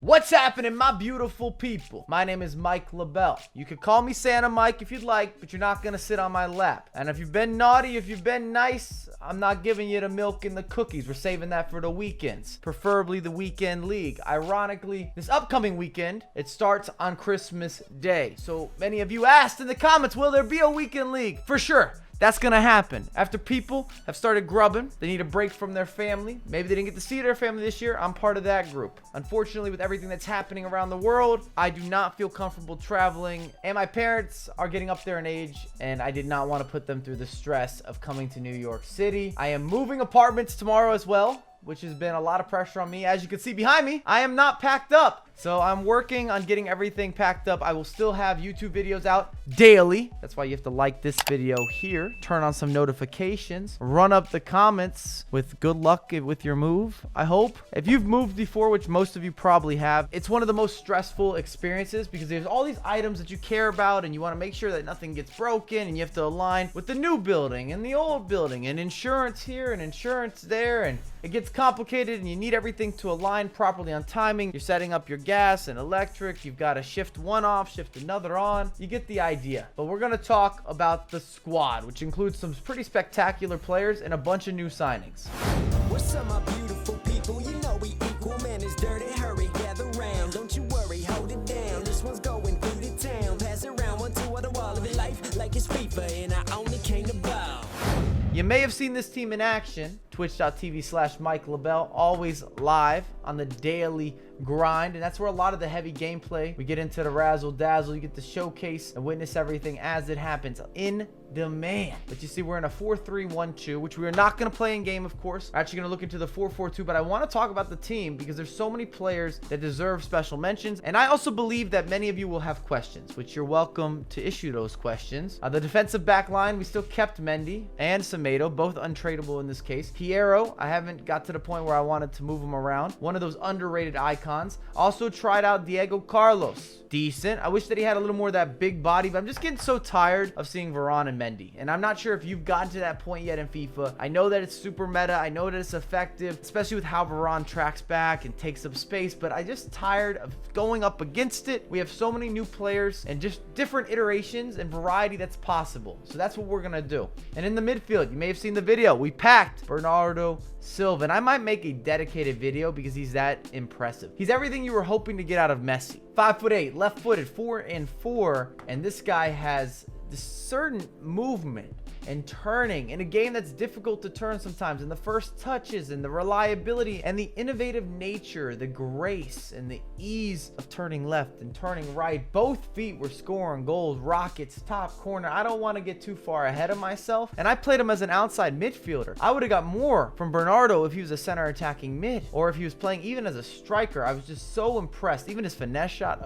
What's happening, my beautiful people? My name is Mike LaBelle. You could call me Santa Mike if you'd like, but you're not gonna sit on my lap. And if you've been naughty, if you've been nice, I'm not giving you the milk and the cookies. We're saving that for the weekends, preferably the weekend league. Ironically, this upcoming weekend, it starts on Christmas Day. So many of you asked in the comments, will there be a weekend league? For sure. That's gonna happen. After people have started grubbing, they need a break from their family. Maybe they didn't get to see their family this year. I'm part of that group. Unfortunately, with everything that's happening around the world, I do not feel comfortable traveling, and my parents are getting up there in age, and I did not want to put them through the stress of coming to New York City. I am moving apartments tomorrow as well, which has been a lot of pressure on me. As you can see behind me, I am not packed up. So I'm working on getting everything packed up. I will still have YouTube videos out daily. That's why you have to like this video here. Turn on some notifications. Run up the comments with good luck with your move, I hope. If you've moved before, which most of you probably have, it's one of the most stressful experiences because there's all these items that you care about and you want to make sure that nothing gets broken, and you have to align with the new building and the old building and insurance here and insurance there, and it gets complicated and you need everything to align properly on timing. You're setting up your gas and electric. You've got to shift one off, shift another on. You get the idea. But we're going to talk about the squad, which includes some pretty spectacular players and a bunch of new signings. What's up, my beautiful people? You know we equal, man. It's dirty. Hurry, gather round. Don't you worry, hold it down. This one's going through the town. Pass it around one to the wall. Living life like it's Fifa, and I only came to bow. You may have seen this team in action. Twitch.tv/Mike LaBelle, always live on the daily grind, and that's where a lot of the heavy gameplay, we get into the razzle dazzle. You get to showcase and witness everything as it happens in demand. But you see, we're in a 4-3-1-2, which we are not going to play in game, of course. We're actually going to look into the 4-4-2, but I want to talk about the team because there's so many players that deserve special mentions, and I also believe that many of you will have questions, which you're welcome to issue those questions. The defensive back line, we still kept Mendy and Semedo, both untradeable in this case. Piero, I haven't got to the point where I wanted to move him around. One of those underrated icons. Also tried out Diego Carlos. Decent. I wish that he had a little more of that big body, but I'm just getting so tired of seeing Varane and Mendy. And I'm not sure if you've gotten to that point yet in FIFA. I know that it's super meta. I know that it's effective, especially with how Varane tracks back and takes up space, but I'm just tired of going up against it. We have so many new players and just different iterations and variety that's possible. So that's what we're going to do. And in the midfield, you may have seen the video. We packed Bernardo Silva, and I might make a dedicated video because he's that impressive. He's everything you were hoping to get out of Messi. 5'8", left-footed, 4-4, and this guy has this certain movement and turning in a game that's difficult to turn sometimes, and the first touches and the reliability and the innovative nature, the grace and the ease of turning left and turning right. Both feet were scoring goals, rockets, top corner. I don't want to get too far ahead of myself, and I played him as an outside midfielder. I would have got more from Bernardo if he was a center attacking mid, or if he was playing even as a striker. I was just so impressed. Even his finesse shot,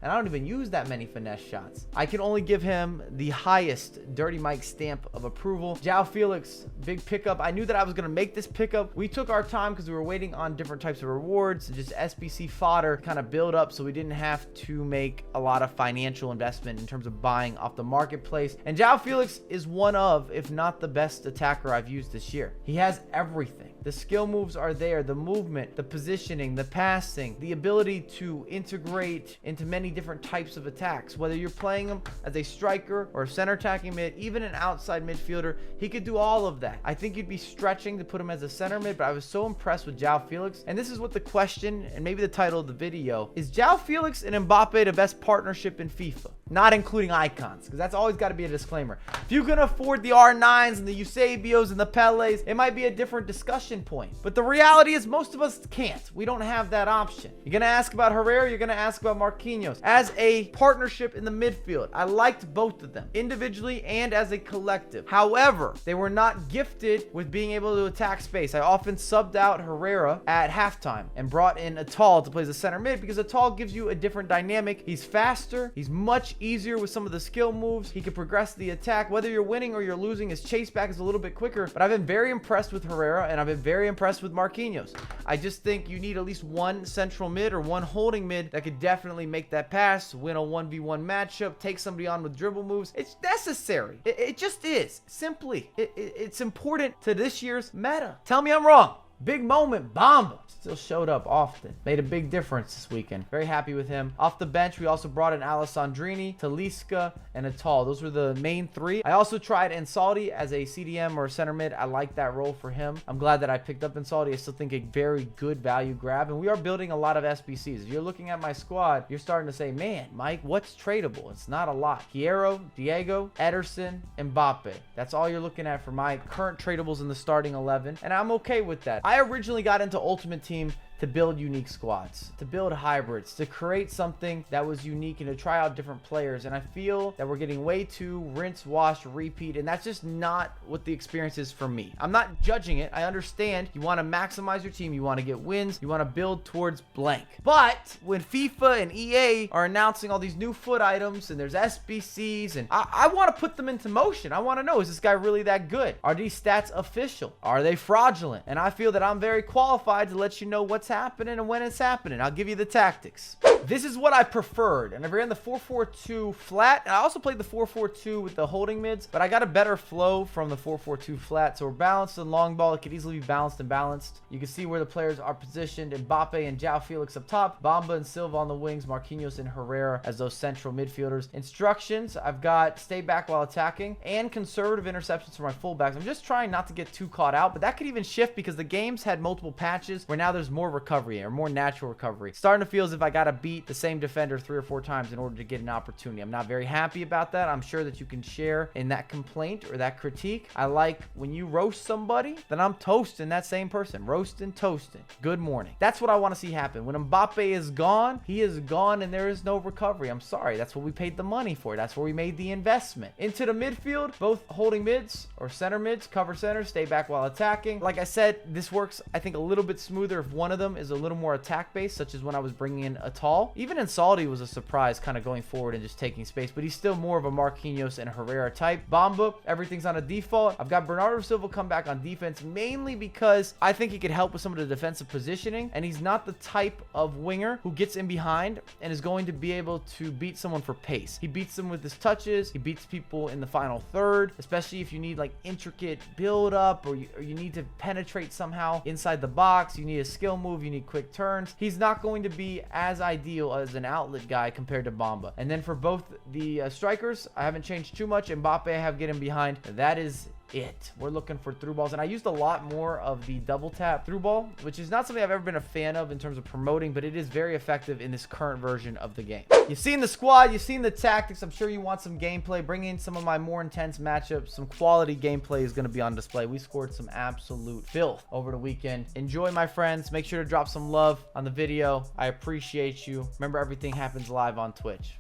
and I don't even use that many finesse shots. I can only give him the highest Dirty Mike stamp of approval. João Felix, big pickup. I knew that I was going to make this pickup. We took our time because we were waiting on different types of rewards, just SBC fodder kind of build up, so we didn't have to make a lot of financial investment in terms of buying off the marketplace. And João Felix is one of, if not the best attacker I've used this year. He has everything. The skill moves are there, the movement, the positioning, the passing, the ability to integrate into many different types of attacks. Whether you're playing him as a striker or a center attacking mid, even an outside midfielder, he could do all of that. I think you'd be stretching to put him as a center mid, but I was so impressed with João Felix. And this is what the question, and maybe the title of the video, is João Felix and Mbappe the best partnership in FIFA? Not including icons, because that's always got to be a disclaimer. If you can afford the R9s and the Eusebios and the Peles, it might be a different discussion point. But the reality is most of us can't. We don't have that option. You're going to ask about Herrera, you're going to ask about Marquinhos. As a partnership in the midfield, I liked both of them, individually and as a collective. However, they were not gifted with being able to attack space. I often subbed out Herrera at halftime and brought in Atal to play as a center mid because Atal gives you a different dynamic. He's faster. He's much easier with some of the skill moves. He can progress the attack. Whether you're winning or you're losing, his chase back is a little bit quicker, but I've been very impressed with Herrera and I've been very impressed with Marquinhos. I just think you need at least one central mid or one holding mid that could definitely make that pass, win a 1v1 matchup, take somebody on with dribble moves. It's necessary. It just is. Simply. It's important to this year's meta. Tell me I'm wrong. Big moment, Bamba. Still showed up often. Made a big difference this weekend. Very happy with him. Off the bench, we also brought in Alessandrini, Talisca, and Atal. Those were the main three. I also tried Insaldi as a CDM or center mid. I like that role for him. I'm glad that I picked up Insaldi. I still think a very good value grab. And we are building a lot of SBCs. If you're looking at my squad, you're starting to say, man, Mike, what's tradable? It's not a lot. Hierro, Diego, Ederson, Mbappe. That's all you're looking at for my current tradables in the starting 11. And I'm okay with that. I originally got into Ultimate Team to build unique squads, to build hybrids, to create something that was unique and to try out different players. And I feel that we're getting way too rinse, wash, repeat. And that's just not what the experience is for me. I'm not judging it. I understand you want to maximize your team. You want to get wins. You want to build towards blank. But when FIFA and EA are announcing all these new foot items and there's SBCs and I want to put them into motion. I want to know, is this guy really that good? Are these stats official? Are they fraudulent? And I feel that I'm very qualified to let you know what's happening and when it's happening. I'll give you the tactics. This is what I preferred, and I ran the 4-4-2 flat, and I also played the 4-4-2 with the holding mids, but I got a better flow from the 4-4-2 flat. So we're balanced in long ball. It could easily be balanced and balanced. You can see where the players are positioned. Mbappe and João Felix up top, Bamba and Silva on the wings, Marquinhos and Herrera as those central midfielders. Instructions, I've got stay back while attacking and conservative interceptions for my fullbacks. I'm just trying not to get too caught out, but that could even shift because the games had multiple patches where now there's more recovery or more natural recovery. Starting to feel as if I got to beat the same defender 3 or 4 times in order to get an opportunity. I'm not very happy about that. I'm sure that you can share in that complaint or that critique. I like when you roast somebody, then I'm toasting that same person. Roasting, toasting. Good morning. That's what I want to see happen. When Mbappe is gone, he is gone and there is no recovery. I'm sorry. That's what we paid the money for. That's where we made the investment. Into the midfield, both holding mids or center mids, cover center, stay back while attacking. Like I said, this works, I think, a little bit smoother if one of them is a little more attack based, such as when I was bringing in Atal. Even Insaldi was a surprise kind of going forward and just taking space, but he's still more of a Marquinhos and Herrera type. Bamba, everything's on a default. I've got Bernardo Silva come back on defense mainly because I think he could help with some of the defensive positioning, and he's not the type of winger who gets in behind and is going to be able to beat someone for pace. He beats them with his touches. He beats people in the final third, especially if you need like intricate build up or you need to penetrate somehow inside the box. You need a skill move. You need quick turns. He's not going to be as ideal as an outlet guy compared to Bamba. And then for both the strikers, I haven't changed too much. Mbappe, I have get him behind. That is it. We're looking for through balls, and I used a lot more of the double tap through ball, which is not something I've ever been a fan of in terms of promoting, but it is very effective in this current version of the game. You've seen the squad, you've seen the tactics. I'm sure you want some gameplay. Bring in some of my more intense matchups. Some quality gameplay is going to be on display. We scored some absolute filth over the weekend. Enjoy, my friends. Make sure to drop some love on the video. I appreciate you. Remember, everything happens live on Twitch.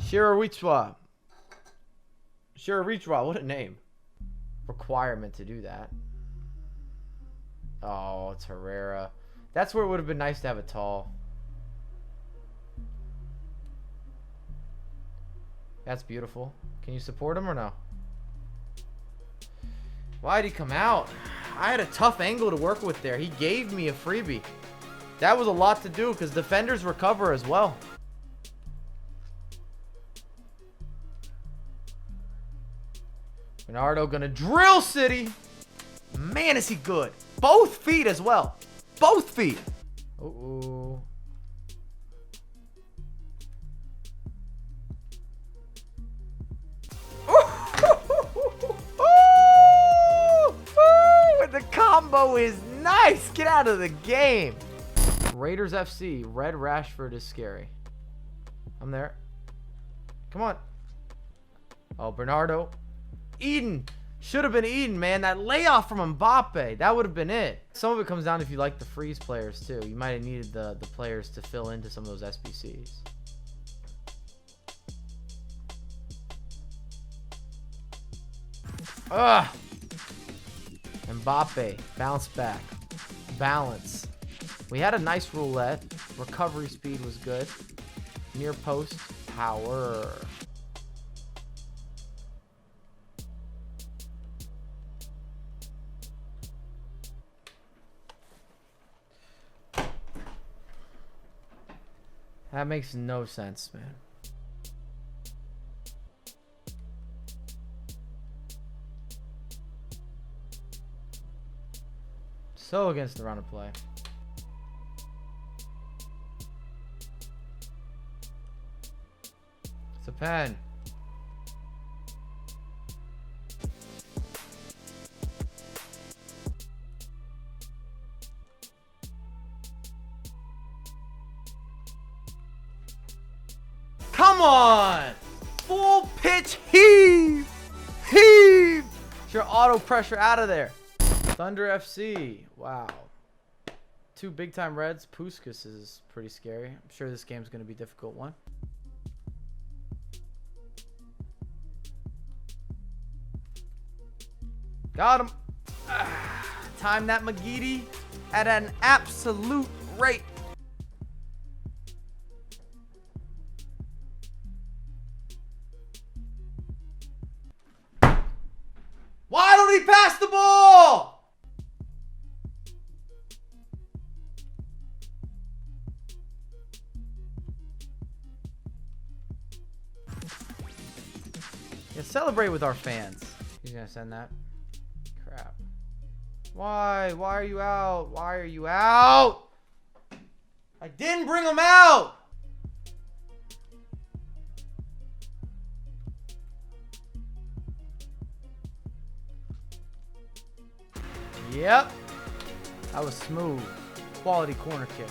Shirawichwa. Shirawichwa, what a name. Requirement to do that. Oh, it's Herrera. That's where it would have been nice to have a tall. That's beautiful. Can you support him or no? Why'd he come out? I had a tough angle to work with there. He gave me a freebie. That was a lot to do because defenders recover as well. Bernardo gonna drill City. Man, is he good. Both feet as well. Both feet. Uh-oh. The combo is nice. Get out of the game. Raiders FC. Red Rashford is scary. I'm there. Come on. Oh, Bernardo. Eden. Should have been Eden, man. That layoff from Mbappe. That would have been it. Some of it comes down to if you like the freeze players, too. You might have needed the players to fill into some of those SBCs. Ugh. Mbappe. Bounce back. Balance. We had a nice roulette. Recovery speed was good. Near post. Power. That makes no sense, man. So against the run of play. It's a pen. Come on! Full pitch heave! Heave! Get your auto pressure out of there. Thunder FC. Wow. 2 big time Reds. Puskas is pretty scary. I'm sure this game's going to be a difficult one. Got him. Time that McGeady at an absolute rate. Why don't he pass the ball? Yeah, celebrate with our fans. He's gonna send that. Crap. Why? Why are you out? Why are you out? I didn't bring him out. Yep. That was smooth. Quality corner kick.